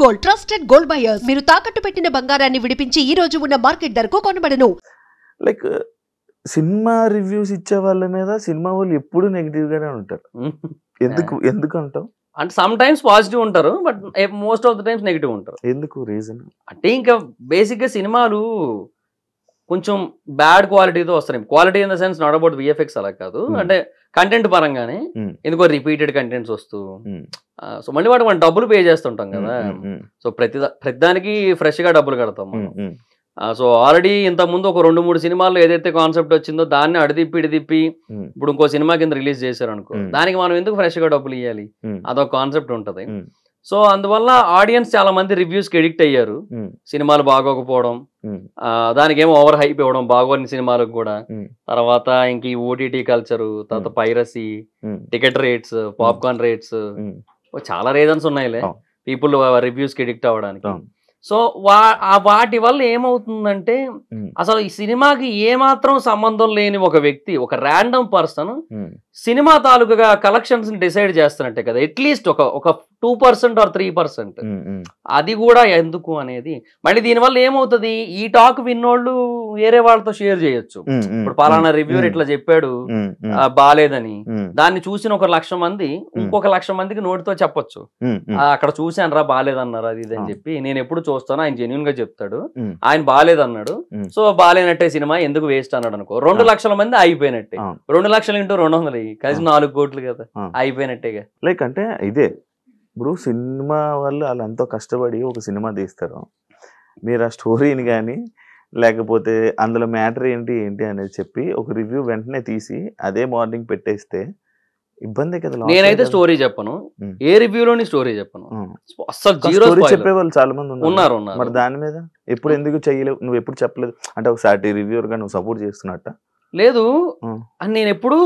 Gold trusted gold buyers మీరు తాకట్టు పెట్టిన బంగారాన్ని విడిపించి ఈ రోజు ఉన్న మార్కెట్ ధరకు కొనబడను. లైక్ సినిమా రివ్యూస్ ఇచ్చే వాళ్ళ మీద సినిమా వాళ్ళు ఎప్పుడు నెగిటివ్ గానే ఉంటారు. ఎందుకు అంటావు? అంటే సమ్ టైమ్స్ పాజిటివ్ ఉంటారు, but most of the times negative ఉంటారు. ఎందుకు రీజన్ అంటే ఇంకా బేసిక్ గా సినిమాలు కొంచెం బ్యాడ్ క్వాలిటీతో వస్తున్నాయి. Quality in the sense not about VFX అలా కాదు, అంటే కంటెంట్ పరంగానే ఎందుకో రిపీటెడ్ కంటెంట్స్ వస్తూ సో మళ్ళీ వాటికి మనం డబ్బులు పే చేస్తుంటాం కదా. సో ప్రతిదానికి ఫ్రెష్ గా డబ్బులు కడతాం మనం. సో ఆల్రెడీ ఇంత ముందు ఒక 2-3 సినిమాల్లో ఏదైతే కాన్సెప్ట్ వచ్చిందో దాన్ని అడిదిప్పి ఇప్పుడు ఇంకో సినిమా కింద రిలీజ్ చేశారు అనుకో, దానికి మనం ఎందుకు ఫ్రెష్ గా డబ్బులు ఇవ్వాలి, అదొక కాన్సెప్ట్ ఉంటది. సో అందువల్ల ఆడియన్స్ చాలా మంది రివ్యూస్ కి ఎడిక్ట్ అయ్యారు. సినిమాలు బాగోకపోవడం, దానికి ఏమో ఓవర్ హైప్ ఇవ్వడం బాగోని సినిమాలకు కూడా. తర్వాత ఇంక ఈ ఓటీటీ కల్చరు, తర్వాత piracy, ticket rates, popcorn rates, చాలా రీజన్స్ ఉన్నాయిలే పీపుల్ రివ్యూస్ కి ఎడిక్ట్ అవ్వడానికి. సో వాటి వల్ల ఏమవుతుందంటే అసలు ఈ సినిమాకి ఏమాత్రం సంబంధం లేని ఒక వ్యక్తి, ఒక ర్యాండమ్ పర్సన్ సినిమా తాలూకుగా కలెక్షన్స్ ని డిసైడ్ చేస్తున్నట్టే కదా. అట్లీస్ట్ ఒక 2% or 3%. అది కూడా ఎందుకు అనేది. మళ్ళీ దీనివల్ల ఏమవుతుంది, ఈ టాక్ విన్నోళ్ళు వేరే వాళ్ళతో షేర్ చేయొచ్చు. ఇప్పుడు పలానా రివ్యూర్ ఇట్లా చెప్పాడు బాలేదని, దాన్ని చూసిన 1,00,000 మంది ఇంకొక 1,00,000 మందికి నోటితో చెప్పొచ్చు, అక్కడ చూశాను రా బాలేదన్నారు అది ఇది అని చెప్పి. నేను ఎప్పుడు చూస్తాను, ఆయన జెన్యూన్ గా చెప్తాడు, ఆయన బాలేదన్నాడు, సో బాలేనట్టే సినిమా ఎందుకు వేస్ట్ అన్నాడు అనుకో, 2,00,000 మంది అయిపోయినట్టే. 2,00,000 × 200 కలిసి 4 కోట్లు కదా, అయిపోయినట్టేగా. లైక్ అంటే ఇదే ఇప్పుడు సినిమా వాళ్ళు వాళ్ళు ఎంతో కష్టపడి ఒక సినిమా తీస్తారు. మీరు ఆ స్టోరీని కానీ లేకపోతే అందులో మ్యాటర్ ఏంటి అనేది చెప్పి ఒక రివ్యూ వెంటనే తీసి అదే మార్నింగ్ పెట్టేస్తే ఇబ్బంది కదా. నేనైతే స్టోరీ చెప్పను, ఏ రివ్యూలోని స్టోరీ చెప్పను అసలు. చెప్పేవాళ్ళు చాలా మంది ఉన్నారు. మరి దాని మీద ఎప్పుడు ఎందుకు చెయ్యలేవు? నువ్వు ఎప్పుడు చెప్పలేదు అంటే ఒకసారి రివ్యూర్ గా నువ్వు సపోర్ట్ చేస్తున్నట్ట? లేదు, అని నేను ఎప్పుడు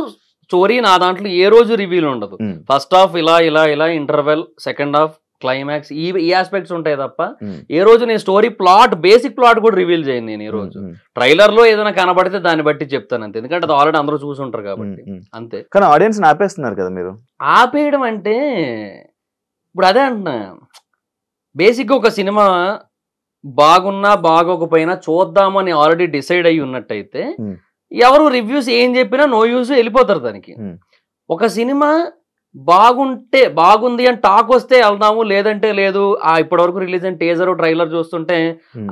స్టోరీ నా దాంట్లో ఏ రోజు రివ్యూలు ఉండదు. ఫస్ట్ హాఫ్ ఇలా ఇలా ఇలా, ఇంటర్వెల్, సెకండ్ హాఫ్, క్లైమాక్స్, ఈ ఆస్పెక్ట్స్ ఉంటాయి తప్ప ఏ రోజు నేను స్టోరీ ప్లాట్, బేసిక్ ప్లాట్ కూడా రివీల్ చేయను. నేను ఏ రోజు ట్రైలర్ లో ఏదైనా కనబడితే దాన్ని బట్టి చెప్తాను అంతే, ఎందుకంటే అది ఆల్రెడీ అందరూ చూసి ఉంటారు కాబట్టి అంతే. కానీ ఆడియన్స్ ఆపేస్తున్నారు కదా మీరు. ఆపేయడం అంటే ఇప్పుడు అదే అంటున్నా, బేసిక్గా ఒక సినిమా బాగున్నా బాగోకపోయినా చూద్దాము అని ఆల్రెడీ డిసైడ్ అయ్యి ఉన్నట్టయితే ఎవరు రివ్యూస్ ఏం చెప్పినా నో యూస్, వెళ్ళిపోతారు దానికి. ఒక సినిమా బాగుంది అని టాక్ వస్తే వెళ్దాము, లేదంటే లేదు, ఇప్పటి వరకు రిలీజ్ అయిన టీజర్ ట్రైలర్ చూస్తుంటే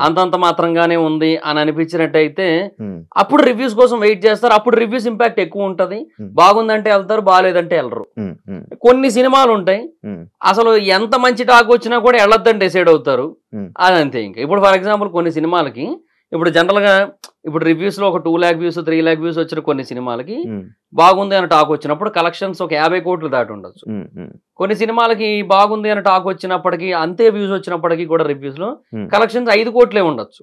అంతంత మాత్రంగానే ఉంది అని అనిపించినట్టయితే అప్పుడు రివ్యూస్ కోసం వెయిట్ చేస్తారు. అప్పుడు రివ్యూస్ ఇంపాక్ట్ ఎక్కువ ఉంటది. బాగుందంటే వెళ్తారు, బాగాలేదంటే వెళ్ళరు. కొన్ని సినిమాలు ఉంటాయి అసలు ఎంత మంచి టాక్ వచ్చినా కూడా వెళ్ళొద్దని డిసైడ్ అవుతారు, అదంతే. ఇంకా ఇప్పుడు ఫర్ ఎగ్జాంపుల్ కొన్ని సినిమాలకి ఇప్పుడు జనరల్ గా ఇప్పుడు రివ్యూస్ లో ఒక 2 lakh వ్యూస్ 3 lakh వ్యూస్ వచ్చిన కొన్ని సినిమాలకి బాగుంది అని టాక్ వచ్చినప్పుడు కలెక్షన్స్ ఒక 50 కోట్లు దాటి ఉండొచ్చు. కొన్ని సినిమాలకి బాగుంది అని టాక్ వచ్చినప్పటికీ, అంతే వ్యూస్ వచ్చినప్పటికీ కూడా రివ్యూస్ లో కలెక్షన్స్ 5 కోట్లే ఉండొచ్చు,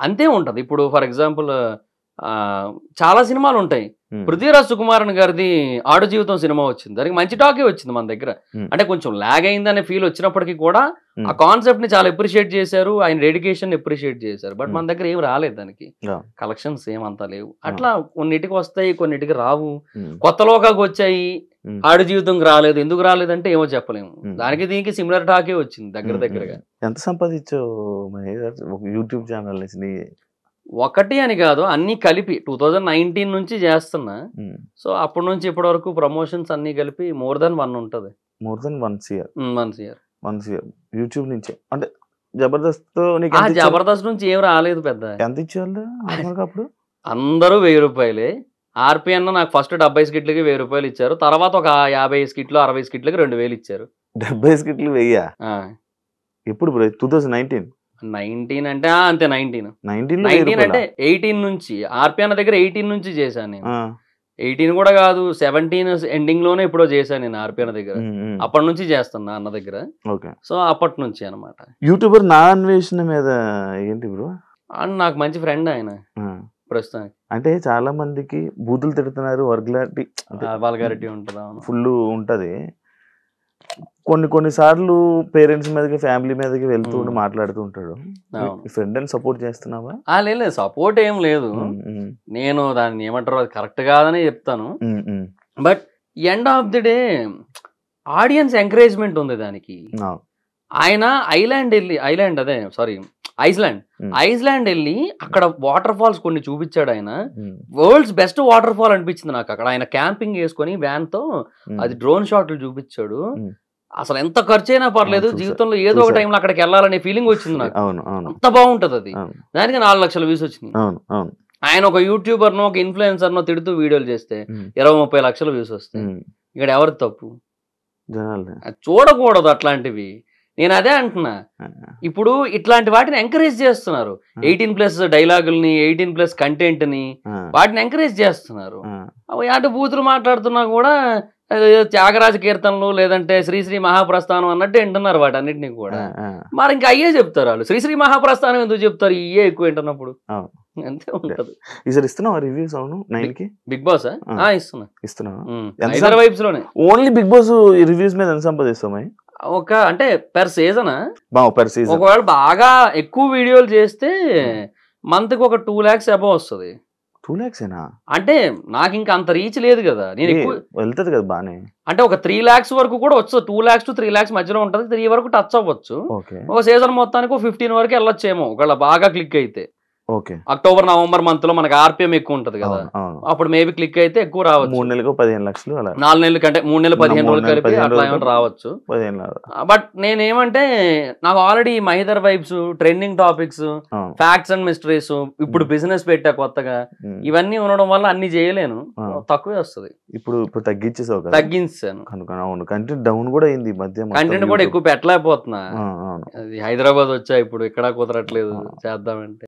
అంతే ఉంటది. ఇప్పుడు ఫర్ ఎగ్జాంపుల్ చాలా సినిమాలు ఉంటాయి. పృథ్వీరాజ్ సుకుమారన్ గారిది ఆడు జీవితం సినిమా వచ్చింది, దానికి మంచి టాకే వచ్చింది మన దగ్గర. అంటే కొంచెం లాగ్ అయిందనే ఫీల్ వచ్చినప్పటికీ కూడా ఆ కాన్సెప్ట్ ని చాలా అప్రిషియేట్ చేశారు, ఆయన డెడికేషన్ అప్రిషియేట్ చేశారు. బట్ మన దగ్గర ఏం రాలేదు, దానికి కలెక్షన్స్ ఏమంతా లేవు. అట్లా కొన్నిటికి వస్తాయి, కొన్నిటికి రావు. కొత్త లోకాలకు వచ్చాయి, ఆడు జీవితంకి రాలేదు. ఎందుకు రాలేదంటే ఏమో చెప్పలేము. దానికి దీనికి సిమిలర్ టాకే వచ్చింది దగ్గరగా. ఎంత సంపాదించావు యూట్యూబ్ ఛానల్ నుంచి? ఒకటి అని కాదు, అన్ని కలిపి 2019 నుంచి చేస్తున్నా. సో అప్పటి నుంచి ఇప్పటి వరకు ప్రమోషన్స్ అన్ని కలిపి more than 1 ఉంటది. more than 1 year. 1 year YouTube నుంచి. అంటే జబర్దస్త్ జబర్దస్త్ నుంచి ఏం రాలేదు పెద్ద. ఎంత ఇచ్చేవాళ్ళు అప్పుడు? అందరూ 1000 రూపాయలే. ఆర్పి అన్న నాకు ఫస్ట్ 70 స్కిట్లకి 1000 రూపాయలు ఇచ్చారు. తర్వాత ఒక 50 స్కిట్లు 60 స్కిట్లకి 2000 ఇచ్చారు. 70 స్కిట్లు 1000? ఎప్పుడు 2019 అంటే అంతే. 19 అంటే 18 నుంచి ఆర్పి అన్న దగ్గర 18 నుంచి చేశాను నేను. 18 కూడా కాదు, 17 ఎండింగ్ లోనే ఎప్పుడో చేశాను నేను ఆర్పి అన్న దగ్గర. అప్పటి నుంచి చేస్తున్నా అన్న దగ్గర. సో అప్పటి నుంచి అనమాట. యూట్యూబర్ నా అన్వేషణ మీద ఏంటి బ్రో? నాకు మంచి ఫ్రెండ్ ఆయన ప్రస్తుతానికి. అంటే చాలా మందికి బూతులు తిడుతున్నారు, వల్గారిటీ ఉంటుందా? ఫుల్ ఉంటది. కొన్ని సార్లు పేరెంట్స్ మీదకి, ఫ్యామిలీ మీదకి వెళ్తూ మాట్లాడుతూ ఉంటాడు. ఫ్రెండ్ అని సపోర్ట్ చేస్తున్నావా? లేదు, సపోర్ట్ ఏం లేదు. నేను దాన్ని ఏమంటారు, అది కరెక్ట్ కాదని చెప్తాను. But end of the day audience encouragement ఉంది దానికి. ఆయన ఐలాండ్ అదే సారీ ఐస్లాండ్ వెళ్ళి అక్కడ వాటర్ ఫాల్స్ కొన్ని చూపించాడు ఆయన. వరల్డ్స్ బెస్ట్ వాటర్ ఫాల్ అనిపించింది నాకు అక్కడ. ఆయన క్యాంపింగ్ వేసుకొని వ్యాన్ తో అది డ్రోన్ షాట్లు చూపించాడు. అసలు ఎంత ఖర్చు అయినా పర్లేదు, జీవితంలో ఏదో ఒక టైంలో అక్కడికి వెళ్ళాలనే ఫీలింగ్ వచ్చింది నాకు. అంత బాగుంటది అది. దానికి 4 లక్షల వ్యూస్ వచ్చినాయి. ఆయన ఒక యూట్యూబర్ నో ఒక ఇన్ఫ్లుయెన్సర్ నో తిడుతూ వీడియోలు చేస్తే 20-30 లక్షల వ్యూస్ వస్తాయి. ఇక్కడ ఎవరి తప్పు? చూడకూడదు అట్లాంటివి. నేను అదే అంటున్నా, ఇప్పుడు ఇట్లాంటి వాటిని ఎంకరేజ్ చేస్తున్నారు. 18+ డైలాగుల్ని, 18+ కంటెంట్ ని వాటిని ఎంకరేజ్ చేస్తున్నారు. అటు బూతులు మాట్లాడుతున్నా కూడా త్యాగరాజ కీర్తనలు లేదంటే శ్రీశ్రీ మహాప్రస్థానం అన్నట్టు వింటున్నారు వాటన్నిటిని కూడా. మరి ఇంకా అయ్యే చెప్తారు వాళ్ళు. శ్రీశ్రీ మహాప్రస్థానం ఎందుకు చెప్తారు? ఇయ్యే ఎక్కువ వింటున్నప్పుడు అంతే ఉంటది. రివ్యూస్ అవును బిగ్ బాస్ ఇస్తున్నా హైదరాబాద్ వైబ్స్ లోనే. ఓన్లీ బిగ్ బాస్ రివ్యూస్ మీద ఎంత సంపాదిస్తాం? ఒక అంటే పెర్ సీజన్ ఒకవేళ బాగా ఎక్కువ వీడియోలు చేస్తే మంత్ కి ఒక 2 lakhs అబౌవ్ వస్తుంది. 2 lakhs అంటే నాకు ఇంకా అంత రీచ్ లేదు కదా. నేను ఎక్కువ వెళ్తుంది కదా బానే. అంటే ఒక 3 lakhs వరకు కూడా వచ్చు. 2 lakhs to 3 lakhs మధ్యలో ఉంటది. 3 వరకు టచ్ అవ్వచ్చు. ఒక సీజన్ మొత్తానికి 15 వరకు వెళ్ళొచ్చేమో ఒకవేళ బాగా క్లిక్ అయితే. అక్టోబర్ నవంబర్ మంత్ లో మనకి ఆర్పిఎం ఎక్కువ ఉంటది కదా, అప్పుడు మేబీ క్లిక్ అయితే ఎక్కువ రావచ్చు. 3 నెలలకు 15 లక్షలు, 4 నెలల కంటే 3 నెలలు 15 రోజులు కలిపి అట్లా ఏమైనా రావచ్చు. బట్ నేనేమంటే నాకు already Mahidhar vibes, trending topics, facts and mysteries, ఇప్పుడు బిజినెస్ పెట్టా కొత్తగా, ఇవన్నీ ఉండడం వల్ల అన్ని చేయలేను, తక్కువే వస్తుంది. ఇప్పుడు తగ్గించాను. కంటెంట్ డౌన్ కూడా అయింది ఈ మధ్య. కంటెంట్ కూడా ఎక్కువ పెట్టలేకపోతున్నా. హైదరాబాద్ వచ్చా ఇప్పుడు, ఇక్కడ కుదరట్లేదు చేద్దామంటే.